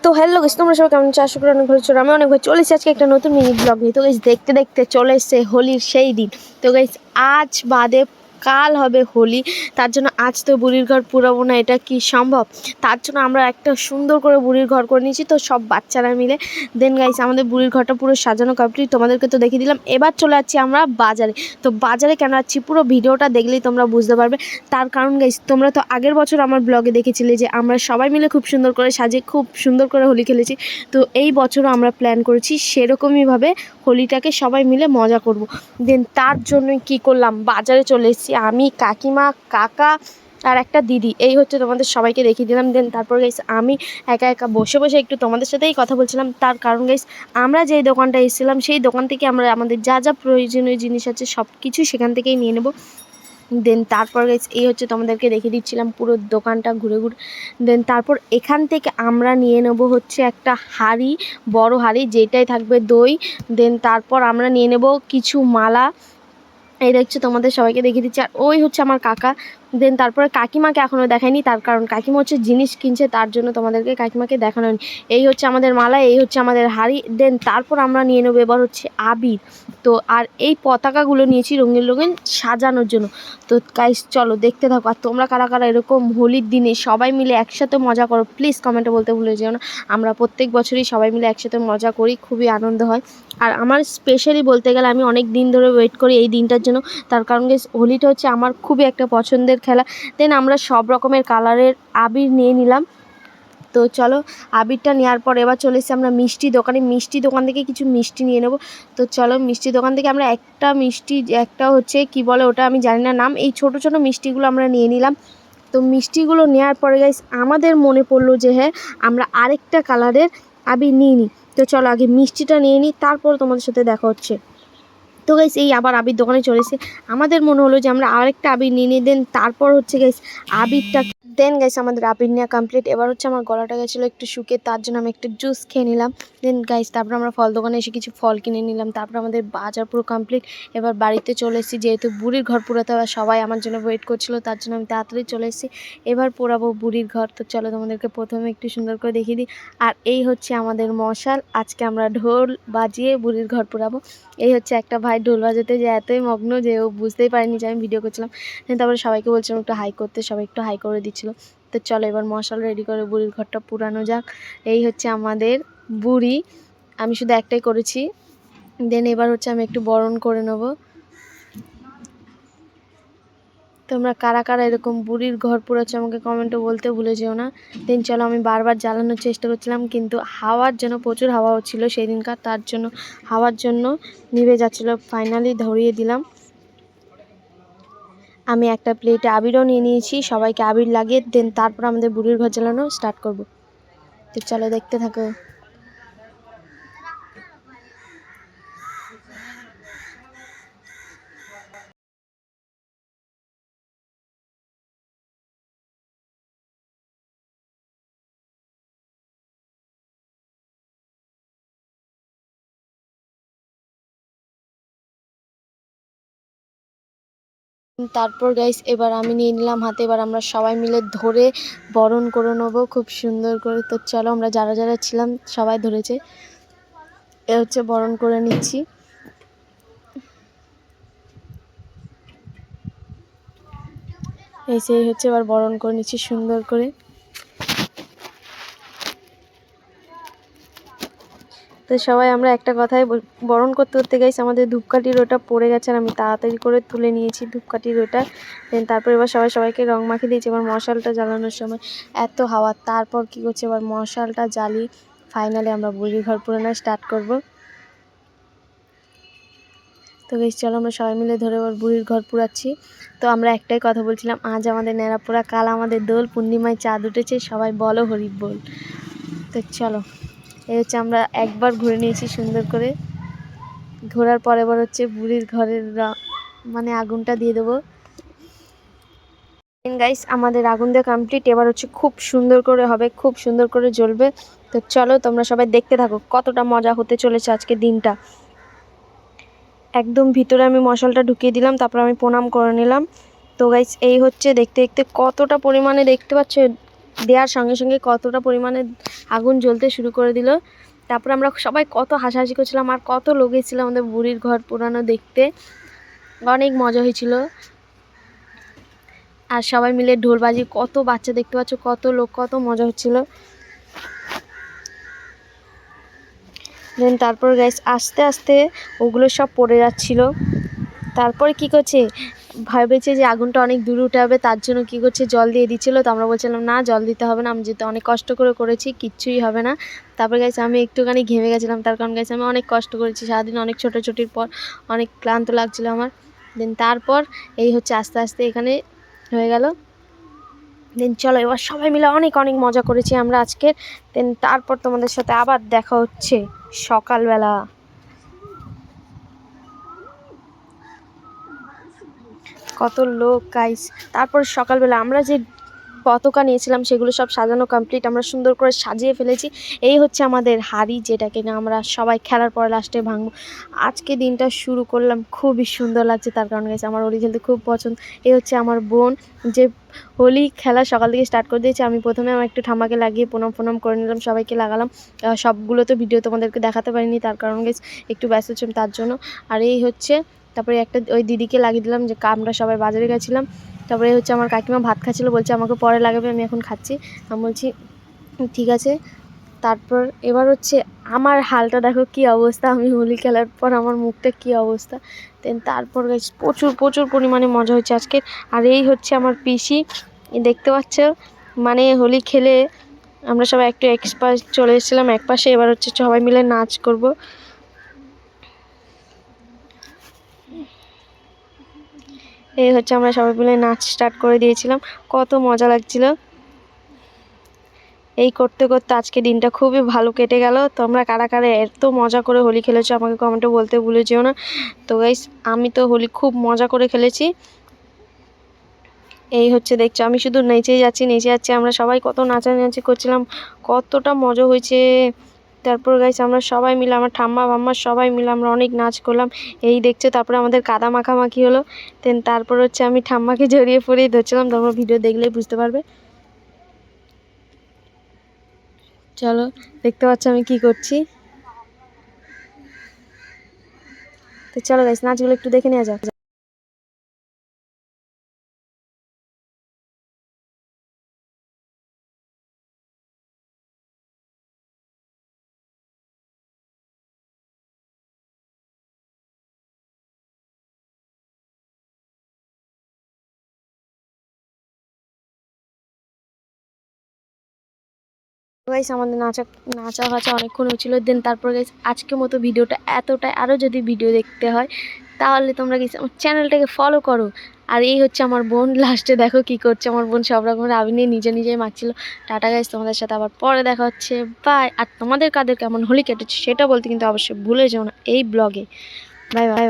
তো hello guys, তোমরা সবাই কেমন আছো? আশা করি অনেক ভালো আছো। আমি অনেক ভালো চলে এসেছি আজকে একটা নতুন মিনি ব্লগ নিয়ে। তো গাইস দেখতে দেখতে চলে এসেছে হোলির সেই দিন। তো গাইস আজ বাদে কাল হবে হোলি, তার জন্য আজ তো বুড়ির ঘর পুরাবো না, এটা কি সম্ভব? তার জন্য আমরা একটা সুন্দর করে বুড়ির ঘর করে নিয়েছি, তো সব বাচ্চারা মিলে। দেন গাইস আমাদের বুড়ির ঘরটা পুরো সাজানো কমপ্লিট, তোমাদেরকে তো দেখিয়ে দিলাম। এবার চলে যাচ্ছি আমরা বাজারে। তো বাজারে কেন যাচ্ছি পুরো ভিডিওটা দেখলেই তোমরা বুঝতে পারবে। তার কারণ গাইস, তোমরা তো আগের বছর আমার ব্লগে দেখেছিলে যে আমরা সবাই মিলে খুব সুন্দর করে সাজিয়ে খুব সুন্দর করে হোলি খেলেছি। তো এই বছরও আমরা প্ল্যান করেছি সেরকমইভাবে হোলিটাকে সবাই মিলে মজা করব। দেন তার জন্যই কি করলাম, বাজারে চলে এসেছি আমি, কাকিমা, কাকা আর একটা দিদি। এই হচ্ছে তোমাদের সবাইকে দেখিয়ে দিলাম। দেন তারপর গাইস আমি একা একা বসে বসে একটু তোমাদের সাথেই কথা বলছিলাম। তার কারণ গাইস, আমরা যেই দোকানটা এসেছিলাম সেই দোকান থেকে আমরা আমাদের যা যা প্রয়োজনীয় জিনিস আছে সব কিছু সেখান থেকেই নিয়ে নেব। দেন তারপর গাইস এই হচ্ছে তোমাদেরকে দেখিয়ে দিচ্ছিলাম পুরো দোকানটা ঘুরে ঘুরে। দেন তারপর এখান থেকে আমরা নিয়ে নেব হচ্ছে একটা হাঁড়ি, বড় হাঁড়ি, যেটাই থাকবে দই। দেন তারপর আমরা নিয়ে নেব কিছু মালা। এই দেখছো তোমাদের সবাইকে দেখিয়ে দিচ্ছি। আর ওই হচ্ছে আমার কাকা। দেন তারপরে কাকিমাকে এখনও দেখায়নি, তার কারণ কাকিমা হচ্ছে জিনিস কিনছে, তার জন্য তোমাদেরকে কাকিমাকে দেখানো হয়নি। এই হচ্ছে আমাদের মালা, এই হচ্ছে আমাদের হাড়ি। দেন তারপর আমরা নিয়ে নেবো এবার হচ্ছে আবির। তো আর এই পতাকাগুলো নিয়েছি রঙিন রঙিন সাজানোর জন্য। তো গাইস চলো দেখতে থাকো। আর তোমরা কারা কারা এরকম হোলির দিনে সবাই মিলে একসাথে মজা করো প্লিজ কমেন্টে বলতে ভুলে যেও না। আমরা প্রত্যেক বছরই সবাই মিলে একসাথে মজা করি, খুবই আনন্দ হয়। আর আমার স্পেশালি বলতে গেলে আমি অনেক দিন ধরে ওয়েট করি এই দিনটার জন্য। তার কারণ গাইস হোলিটা হচ্ছে আমার খুবই একটা পছন্দের খেলা। দেন আমরা সব রকমের কালারের আবির নিয়ে নিলাম। তো চলো আবিরটা নেওয়ার পর এবার চলে এসেছি আমরা মিষ্টি দোকানে। মিষ্টি দোকান থেকে কিছু মিষ্টি নিয়ে নেব। তো চলো মিষ্টি দোকান থেকে আমরা একটা মিষ্টি, একটা হচ্ছে কি বলে ওটা আমি জানি না নাম, এই ছোট ছোট মিষ্টিগুলো আমরা নিয়ে নিলাম। তো মিষ্টিগুলো নেওয়ার পরে গাইস আমাদের মনে পড়লো যে হ্যাঁ আমরা আরেকটা কালারের আবির নিয়ে নিই। তো চলো আগে মিষ্টিটা নিয়ে নিই, তারপর তোমাদের সাথে দেখা হচ্ছে। তো গাইস এই আবার আবির দোকানে চলে এসে আমাদের মনে হলো যে আমরা আরেকটা আবির নিয়ে নিই। দেন তারপর হচ্ছে গাইস আবিরটা, দেন গাইস আমাদের আবির নেওয়া কমপ্লিট। এবার হচ্ছে আমার গলাটা গেছিলো একটু শুকিয়ে, তার জন্য আমি একটু জুস খেয়ে নিলাম। দেন গাইস তারপর আমরা ফল দোকানে এসে কিছু ফল কিনে নিলাম। তারপর আমাদের বাজার পুরো কমপ্লিট। এবার বাড়িতে চলে এসেছি, যেহেতু বুড়ির ঘর পুরাতে হবে, সবাই আমার জন্য ওয়েট করছিল, তার জন্য আমি তাড়াতাড়ি চলে এসেছি। এবার পোড়াবো বুড়ির ঘর। তো চলো তোমাদেরকে প্রথমে একটু সুন্দর করে দেখিয়ে দিই। আর এই হচ্ছে আমাদের মশাল, আজকে আমরা ঢোল বাজিয়ে বুড়ির ঘর পোড়াবো। এই হচ্ছে একটা ভাই ঢোল বাজাতে যে এতই মগ্ন যে ও বুঝতেই পারেনি যে আমি ভিডিও করছিলাম। তারপরে সবাইকে বলছিলাম একটু হাই করতে, সবাই একটু হাই করে দিচ্ছিলো। তো চলো এবার মশাল রেডি করে বুড়ির ঘরটা পুরানো যাক। এই হচ্ছে আমাদের বুড়ি, আমি শুধু একটাই করেছি। দেন এবার হচ্ছে আমি একটু বরণ করে নেব। তোমরা কারা কারা এরকম বুড়ির ঘর পুরাচ্ছ আমাকে কমেন্টে বলতে ভুলে যেও না। দেন চলো আমি বারবার জ্বালানোর চেষ্টা করছিলাম, কিন্তু হাওয়ার জন্য, প্রচুর হাওয়া হচ্ছিলো সেই দিনকার, তার জন্য হাওয়ার জন্য নিভে যাচ্ছিলো। ফাইনালি ধরিয়ে দিলাম। আমি একটা প্লেটে আবিরও নিয়ে নিয়েছি, সবাইকে আবির লাগিয়ে দেন তারপর আমাদের বুড়ির ঘর জ্বালানো স্টার্ট করব। তো চলো দেখতে থাকো। তারপর গাইস এবার আমি নিয়ে নিলাম হাতে, এবার আমরা সবাই মিলে ধরে বরণ করে নেবো খুব সুন্দর করে। তো চলো আমরা যারা যারা ছিলাম সবাই ধরেছে, এ হচ্ছে বরণ করে নিচ্ছি। এই সেই হচ্ছে এবার বরণ করে নিচ্ছি সুন্দর করে। তো সবাই আমরা একটা কথাই বরণ করতে করতে গাইস আমাদের ধূপকাঠির ওটা পড়ে গেছে, আর আমি তাড়াতাড়ি করে তুলে নিয়েছি ধূপকাঠির ওটা। দেন তারপর এবার সবাইকে রং মাখিয়ে দিয়েছি। এবার মশালটা জ্বালানোর সময় এত হাওয়া, তারপর কি করছে এবার মশালটা জ্বালিয়ে ফাইনালি আমরা বুড়ির ঘর পুরানো স্টার্ট করব। তো গাইস চলো আমরা সবাই মিলে ধরে এবার বুড়ির ঘর পুরাচ্ছি। তো আমরা একটাই কথা বলছিলাম, আজ আমাদের ন্যাড়া পোড়া, কাল আমাদের দোল, পূর্ণিমায় চাঁদ উঠেছে, সবাই বলো হরি বল। তো চলো এই হচ্ছে আমরা একবার ঘুরে নিয়েছি সুন্দর করে। ঘোরার পর এবার হচ্ছে বুড়ির ঘরের মানে আগুনটা দিয়ে দেবো। গাইস আমাদের আগুন দিয়ে কমপ্লিট। এবার হচ্ছে খুব সুন্দর করে হবে, খুব সুন্দর করে জ্বলবে। তো চলো তোমরা সবাই দেখতে থাকো কতটা মজা হতে চলেছে আজকে দিনটা। একদম ভিতরে আমি মশলাটা ঢুকিয়ে দিলাম, তারপর আমি প্রণাম করে নিলাম। তো গাইস এই হচ্ছে দেখতে দেখতে কতটা পরিমাণে দেখতে পাচ্ছ দেওয়ার সঙ্গে সঙ্গে কতটা পরিমাণে আগুন জ্বলতে শুরু করে দিল। তারপর আমরা সবাই কত হাসাহাসি করছিলাম আর কত লোক এসেছিল আমাদের বুড়ির ঘর পুরানো দেখতে, অনেক মজা হয়েছিল। আর সবাই মিলে ঢোলবাজি, কত বাচ্চা দেখতে পাচ্ছ, কত লোক, কত মজা হচ্ছিল। দেন তারপর গাইস আস্তে আস্তে ওগুলো সব পড়ে যাচ্ছিল। তারপরে কি করছে, ভেবেছে যে আগুনটা অনেক দূরে উঠে হবে, তার জন্য কি করছে জল দিয়ে দিচ্ছিলো। তো আমরা বলছিলাম না জল দিতে হবে না, আমি যেহেতু অনেক কষ্ট করে করেছি কিচ্ছুই হবে না। তারপর গাইছে আমি একটুখানি ঘেমে গেছিলাম, তার কারণ গাইছে আমি অনেক কষ্ট করেছি সারাদিন, অনেক ছোটাছুটির পর অনেক ক্লান্ত লাগছিলো আমার। দেন তারপর এই হচ্ছে আস্তে আস্তে এখানে হয়ে গেল। দেন চলো এবার সবাই মিলে অনেক অনেক মজা করেছি আমরা আজকে। দেন তারপর তোমাদের সাথে আবার দেখা হচ্ছে সকালবেলা। কত লোক গাইস। তারপর সকালবেলা আমরা যে পতাকা নিয়েছিলাম সেগুলো সব সাজানো কমপ্লিট, আমরা সুন্দর করে সাজিয়ে ফেলেছি। এই হচ্ছে আমাদের হাড়ি, যেটাকে না আমরা সবাই খেলার পর লাস্টে ভাঙবো। আজকে দিনটা শুরু করলাম, খুবই সুন্দর লাগছে, তার কারণ গেছে আমার হোলি খেলতে খুব পছন্দ। এই হচ্ছে আমার বোন, যে হোলি খেলা সকাল থেকে স্টার্ট করে দিয়েছে। আমি প্রথমে আমার একটু ঠাম্মাকে লাগিয়ে প্রণাম করে নিলাম, সবাইকে লাগালাম। সবগুলো তো ভিডিও তোমাদেরকে দেখাতে পারিনি, তার কারণ গেছে একটু ব্যস্ত ছিলাম তার জন্য। আর এই হচ্ছে তারপরে একটা ওই দিদিকে লাগিয়ে দিলাম, যে আমরা সবাই বাজারে গেছিলাম। তারপরে হচ্ছে আমার কাকিমা ভাত খাচ্ছিলো, বলছে আমাকে পরে লাগাবে, আমি এখন খাচ্ছি। আমি বলছি ঠিক আছে। তারপর এবার হচ্ছে আমার হালটা দেখো কি অবস্থা, আমি হোলি খেলার পর আমার মুখটা কি অবস্থা। দেন তারপর প্রচুর প্রচুর পরিমাণে মজা হচ্ছে আজকে। আর এই হচ্ছে আমার পিসি, দেখতে পাচ্ছ, মানে হোলি খেলে আমরা সবাই একটু এক্সপার্ট চলে এসেছিলাম এক পাশে। এবার হচ্ছে সবাই মিলে নাচ করব। এই হচ্ছে আমরা সবাই মিলে নাচ স্টার্ট করে দিয়েছিলাম, কত মজা লাগছিল। এই করতে করতে আজকে দিনটা খুবই ভালো কেটে গেল। তোমরা কারা কারা এত মজা করে হোলি খেলেছো আমাকে কমেন্টে বলতে ভুলে যেও না। তো গাইস আমি তো হোলি খুব মজা করে খেলেছি। এই হচ্ছে দেখছো আমি শুধু নেচে যাচ্ছি, আমরা সবাই কত নাচানাচি করছিলাম, কতটা মজা হয়েছে। তারপর গাইস আমরা সবাই মিলে, আমার ঠাম্মা বাম্মা সবাই মিলে আমরা অনেক নাচ করলাম। এই দেখছো তারপরে আমাদের কাদা মাখামাখি হলো। দেন তারপর হচ্ছে আমি ঠাম্মাকে জড়িয়ে পড়েই ধরছিলাম, তোমরা ভিডিও দেখলেই বুঝতে পারবে। চলো দেখতে পাচ্ছ আমি কি করছি। তো চলো গাইস নাচগুলো একটু দেখে নেওয়া যাক। গাইস আমাদের নাচা ফাচা অনেকক্ষণ হচ্ছিলো। দেন তারপর গাইস আজকের মতো ভিডিওটা এতটাই। আরও যদি ভিডিও দেখতে হয় তাহলে তোমরা গাইস আমার চ্যানেলটাকে ফলো করো। আর এই হচ্ছে আমার বোন, লাস্টে দেখো কি করছে আমার বোন, সব রকমের আবির নিয়ে নিজেই মাখছিল। টাটা গাইস, তোমাদের সাথে আবার পরে দেখা হচ্ছে, বাই। আর তোমাদের কাদের কেমন হোলি কেটেছে সেটা বলতে কিন্তু অবশ্যই ভুলে যেও না এই ব্লগে। Bye bye.